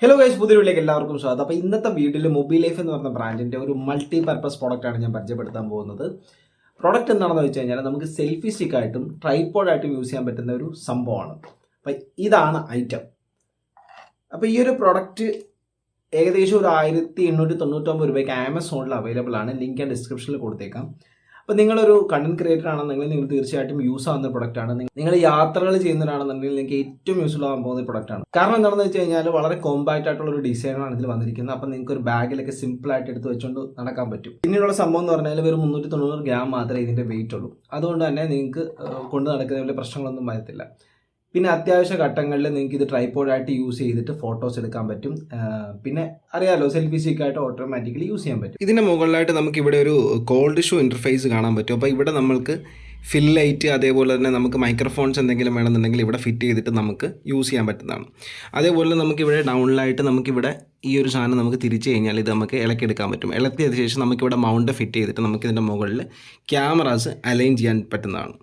Hello guys, പുതിയ വീഡിയോയിലേക്ക് എല്ലാവർക്കും സ്വാഗതം. അപ്പോൾ ഇന്നത്തെ വീഡിയോയിൽ മൊബൈൽ ലൈഫ് എന്ന് പറഞ്ഞ ബ്രാൻഡിൻ്റെ ഒരു മൾട്ടി പർപ്പസ് പ്രോഡക്റ്റാണ് ഞാൻ പരിചയപ്പെടുത്താൻ പോകുന്നത്. പ്രോഡക്റ്റ് എന്താണെന്ന് വെച്ച് കഴിഞ്ഞാൽ നമുക്ക് സെൽഫി സ്റ്റിക്കായിട്ടും ട്രൈപോഡായിട്ടും യൂസ് ചെയ്യാൻ പറ്റുന്ന ഒരു സംഭവമാണ്. അപ്പോൾ ഇതാണ് ഐറ്റം. അപ്പോൾ ഈ ഒരു പ്രോഡക്റ്റ് ഏകദേശം ഒരു 1899 രൂപയ്ക്ക് ആമസോണിൽ അവൈലബിൾ ആണ്. ലിങ്ക് ഞാൻ ഡിസ്ക്രിപ്ഷനിൽ കൊടുത്തേക്കാം. അപ്പോൾ നിങ്ങളൊരു കണ്ടന്റ് ക്രിയേറ്റർ ആണെന്നുണ്ടെങ്കിൽ നിങ്ങൾ തീർച്ചയായിട്ടും യൂസ് ആവുന്ന പ്രൊഡക്റ്റാണ്. നിങ്ങൾ യാത്രകൾ ചെയ്യുന്നവരാണെന്നുണ്ടെങ്കിൽ നിങ്ങൾക്ക് ഏറ്റവും യൂസ്ഫുൾ ആകാൻ പോകുന്ന പ്രൊഡക്റ്റാണ്. കാരണം എന്താണെന്ന് വെച്ച് കഴിഞ്ഞാൽ വളരെ കോമ്പാക്റ്റ് ആയിട്ടുള്ള ഒരു ഡിസൈനാണ് ഇതിൽ വന്നിരിക്കുന്നത്. അപ്പോൾ നിങ്ങൾക്ക് ഒരു ബാഗിലൊക്കെ സിമ്പിൾ ആയിട്ട് എടുത്ത് വെച്ചുകൊണ്ട് നടക്കാൻ പറ്റും. പിന്നീടുള്ള സംഭവം എന്ന് പറഞ്ഞാൽ വെറും 390 ഗ്രാം മാത്രമേ ഇതിൻ്റെ വെയിറ്റ് ഉള്ളൂ. അതുകൊണ്ട് തന്നെ നിങ്ങൾക്ക് കൊണ്ട് നടക്കുന്ന വലിയ പ്രശ്നങ്ങളൊന്നും വരത്തില്ല. പിന്നെ അത്യാവശ്യ ഘട്ടങ്ങളിൽ നിങ്ങൾക്ക് ഇത് ട്രൈപോഡായിട്ട് യൂസ് ചെയ്തിട്ട് ഫോട്ടോസ് എടുക്കാൻ പറ്റും. പിന്നെ അറിയാലോ, സെൽഫി സ്റ്റിക്കായിട്ട് ഓട്ടോമാറ്റിക്കലി യൂസ് ചെയ്യാൻ പറ്റും. ഇതിൻ്റെ മുകളിലായിട്ട് നമുക്ക് ഇവിടെ ഒരു കോൾഡ് ഷൂ ഇൻ്റർഫേസ് കാണാൻ പറ്റും. അപ്പോൾ ഇവിടെ നമുക്ക് ഫിൽ ലൈറ്റ്, അതേപോലെ തന്നെ നമുക്ക് മൈക്രോഫോൺസ് എന്തെങ്കിലും വേണമെന്നുണ്ടെങ്കിൽ ഇവിടെ ഫിറ്റ് ചെയ്തിട്ട് നമുക്ക് യൂസ് ചെയ്യാൻ പറ്റുന്നതാണ്. അതേപോലെ നമുക്കിവിടെ ഡൗണിലായിട്ട് നമുക്കിവിടെ ഈ ഒരു സാധനം നമുക്ക് തിരിച്ചു കഴിഞ്ഞാൽ ഇത് നമുക്ക് ഇളക്കിയെടുക്കാൻ പറ്റും. ഇളക്കിയതിന് ശേഷം നമുക്കിവിടെ മൗണ്ട് ഫിറ്റ് ചെയ്തിട്ട് നമുക്കിതിൻ്റെ മുകളിൽ ക്യാമറാസ് അലൈൻ ചെയ്യാൻ പറ്റുന്നതാണ്.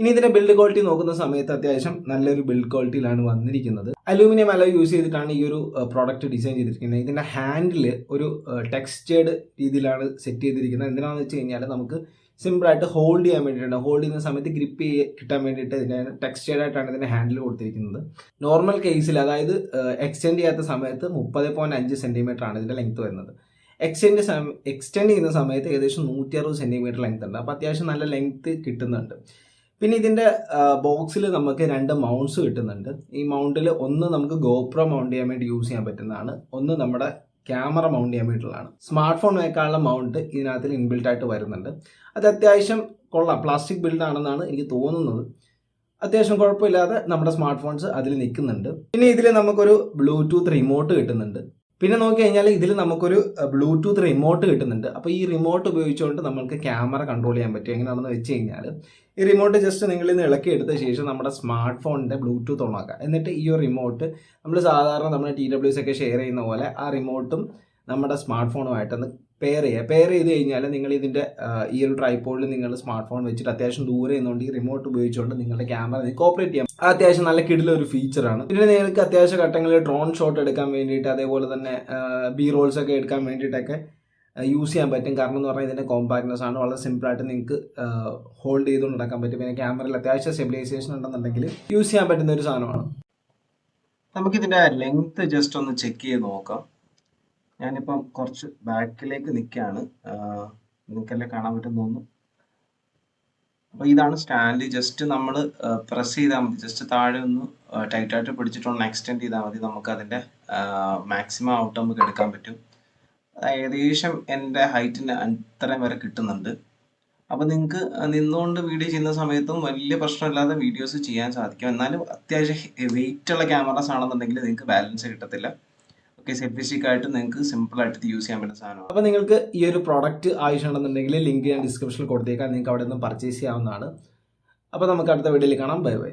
ഇനി ഇതിന്റെ ബിൽഡ് ക്വാളിറ്റി നോക്കുന്ന സമയത്ത് അത്യാവശ്യം നല്ലൊരു ബിൽഡ് ക്വാളിറ്റിയിലാണ് വന്നിരിക്കുന്നത്. അലൂമിനിയം അലോയ് യൂസ് ചെയ്തിട്ടാണ് ഈ ഒരു പ്രോഡക്റ്റ് ഡിസൈൻ ചെയ്തിരിക്കുന്നത്. ഇതിന്റെ ഹാൻഡിൽ ഒരു ടെക്സ്റ്റേർഡ് രീതിയിലാണ് സെറ്റ് ചെയ്തിരിക്കുന്നത്. എന്തിനാണെന്ന് വെച്ച് കഴിഞ്ഞാൽ നമുക്ക് സിമ്പിളായിട്ട് ഹോൾഡ് ചെയ്യാൻ വേണ്ടിയിട്ടാണ്. ഹോൾഡ് ചെയ്യുന്ന സമയത്ത് ഗ്രിപ്പ് കിട്ടാൻ വേണ്ടിയിട്ട് ഇതിൻ്റെ ടെക്സ്റ്റേർഡ് ആയിട്ടാണ് ഇതിന്റെ ഹാൻഡിൽ കൊടുത്തിരിക്കുന്നത്. നോർമൽ കേസിൽ, അതായത് എക്സ്റ്റെൻഡ് ചെയ്യാത്ത സമയത്ത് 30.5 സെന്റിമീറ്റർ ആണ് ഇതിന്റെ ലെങ്ത് വരുന്നത്. എക്സ്റ്റെൻഡ് ചെയ്യുന്ന സമയത്ത് ഏകദേശം 160 സെന്റിമീറ്റർ ലെങ്ത് ഉണ്ട്. അപ്പോൾ അത്യാവശ്യം നല്ല ലെങ്ത് കിട്ടുന്നുണ്ട്. പിന്നെ ഇതിൻ്റെ ബോക്സിൽ നമുക്ക് 2 മൗണ്ട്സ് കിട്ടുന്നുണ്ട്. ഈ മൗണ്ടിൽ ഒന്ന് നമുക്ക് ഗോപ്രോ മൗണ്ട് ചെയ്യാൻ വേണ്ടി യൂസ് ചെയ്യാൻ പറ്റുന്നതാണ്, ഒന്ന് നമ്മുടെ ക്യാമറ മൗണ്ട് ചെയ്യാൻ വേണ്ടിയിട്ടുള്ളതാണ്. സ്മാർട്ട് ഫോൺ വെക്കാനുള്ള മൗണ്ട് ഇതിനകത്തിൽ ഇൻബിൽട്ട് ആയിട്ട് വരുന്നുണ്ട്. അത് അത്യാവശ്യം കൊള്ളാം, പ്ലാസ്റ്റിക് ബിൽഡ് ആണെന്നാണ് എനിക്ക് തോന്നുന്നത്. അത്യാവശ്യം കുഴപ്പമില്ലാതെ നമ്മുടെ സ്മാർട്ട് ഫോൺസ് അതിൽ നിൽക്കുന്നുണ്ട്. പിന്നെ ഇതിൽ നമുക്കൊരു ബ്ലൂടൂത്ത് റിമോട്ട് കിട്ടുന്നുണ്ട്. പിന്നെ നോക്കി കഴിഞ്ഞാൽ ഇതിൽ നമുക്കൊരു ബ്ലൂടൂത്ത് റിമോട്ട് കിട്ടുന്നുണ്ട്. അപ്പോൾ ഈ റിമോട്ട് ഉപയോഗിച്ചുകൊണ്ട് നമുക്ക് ക്യാമറ കൺട്രോൾ ചെയ്യാൻ പറ്റും. എങ്ങനെയാണെന്ന് വെച്ച് കഴിഞ്ഞാൽ ഈ റിമോട്ട് ജസ്റ്റ് നിങ്ങളിൽ നിന്ന് ഇളക്കിയെടുത്ത ശേഷം നമ്മുടെ സ്മാർട്ട് ഫോണിൻ്റെ ബ്ലൂടൂത്ത് ഓൺ ആക്കുക. എന്നിട്ട് ഈ ഒരു റിമോട്ട് നമ്മൾ സാധാരണ നമ്മുടെ TWS ഒക്കെ ഷെയർ ചെയ്യുന്ന പോലെ ആ റിമോട്ടും നമ്മുടെ സ്മാർട്ട് ഫോണുമായിട്ടൊന്ന് പെയർ ചെയ്ത് കഴിഞ്ഞാൽ നിങ്ങൾ ഇതിൻ്റെ ഈ ഒരു ട്രൈപോഡിൽ നിങ്ങൾ സ്മാർട്ട് ഫോൺ വെച്ചിട്ട് അത്യാവശ്യം ദൂരെ നിന്നുകൊണ്ട് ഈ റിമോട്ട് ഉപയോഗിച്ചുകൊണ്ട് നിങ്ങളുടെ ക്യാമറ നിങ്ങൾക്ക് ഓപ്പറേറ്റ് ചെയ്യാം. അത്യാവശ്യം നല്ല കിടിലൊരു ഫീച്ചറാണ്. പിന്നെ നിങ്ങൾക്ക് അത്യാവശ്യ ഘട്ടങ്ങളിൽ ഡ്രോൺ ഷോട്ട് എടുക്കാൻ വേണ്ടിയിട്ട്, അതേപോലെ തന്നെ ബി റോൾസ് ഒക്കെ എടുക്കാൻ വേണ്ടിയിട്ടൊക്കെ യൂസ് ചെയ്യാൻ പറ്റും. കാരണം എന്ന് പറഞ്ഞാൽ ഇതിൻ്റെ കോമ്പാക്ട്നെസ് ആണ്. വളരെ സിമ്പിളായിട്ട് നിങ്ങൾക്ക് ഹോൾഡ് ചെയ്തുകൊണ്ട് നടക്കാൻ പറ്റും. പിന്നെ ക്യാമറയിൽ അത്യാവശ്യം സ്റ്റെബിലൈസേഷൻ ഉണ്ടെന്നുണ്ടെങ്കിൽ യൂസ് ചെയ്യാൻ പറ്റുന്ന ഒരു സാധനമാണ്. നമുക്കിതിൻ്റെ ലെങ്ത് ജസ്റ്റ് ഒന്ന് ചെക്ക് ചെയ്ത് നോക്കാം. ഞാനിപ്പം കുറച്ച് ബാക്കിലേക്ക് നിൽക്കുകയാണ്, നിങ്ങൾക്കെല്ലാം കാണാൻ പറ്റുമെന്ന് തോന്നുന്നു. അപ്പോൾ ഇതാണ് സ്റ്റാൻഡ്. ജസ്റ്റ് നമ്മൾ പ്രസ് ചെയ്താൽ മതി. ജസ്റ്റ് താഴെ ഒന്ന് ടൈറ്റായിട്ട് പിടിച്ചിട്ടൊന്ന് എക്സ്റ്റെൻഡ് ചെയ്താൽ മതി. നമുക്ക് അതിൻ്റെ മാക്സിമം ഔട്ട് നമുക്ക് എടുക്കാൻ പറ്റും. ഏകദേശം എൻ്റെ ഹൈറ്റിന് അത്രയും വരെ കിട്ടുന്നുണ്ട്. അപ്പോൾ നിങ്ങൾക്ക് നിന്നുകൊണ്ട് വീഡിയോ ചെയ്യുന്ന സമയത്തും വലിയ പ്രശ്നമില്ലാതെ വീഡിയോസ് ചെയ്യാൻ സാധിക്കും. എന്നാലും അത്യാവശ്യം വെയിറ്റുള്ള ക്യാമറാസ് ആണെന്നുണ്ടെങ്കിൽ നിങ്ങൾക്ക് ബാലൻസ് കിട്ടത്തില്ല. ഓക്കെ, സെൽഫി സ്റ്റിക്കായിട്ട് നിങ്ങൾക്ക് സിമ്പിളായിട്ട് യൂസ് ചെയ്യാൻ പറ്റുന്ന സാധനമാണ്. അപ്പോൾ നിങ്ങൾക്ക് ഈ ഒരു പ്രോഡക്റ്റ് ആവശ്യമുണ്ടെന്നുണ്ടെങ്കിൽ ലിങ്ക് ഞാൻ ഡിസ്ക്രിപ്ഷനിൽ കൊടുത്തേക്കാം. നിങ്ങൾക്ക് അവിടെ നിന്ന് പർച്ചേസ് ചെയ്യാവുന്നതാണ്. അപ്പോൾ നമുക്ക് അടുത്ത വീഡിയോയിൽ കാണാം. Bye bye.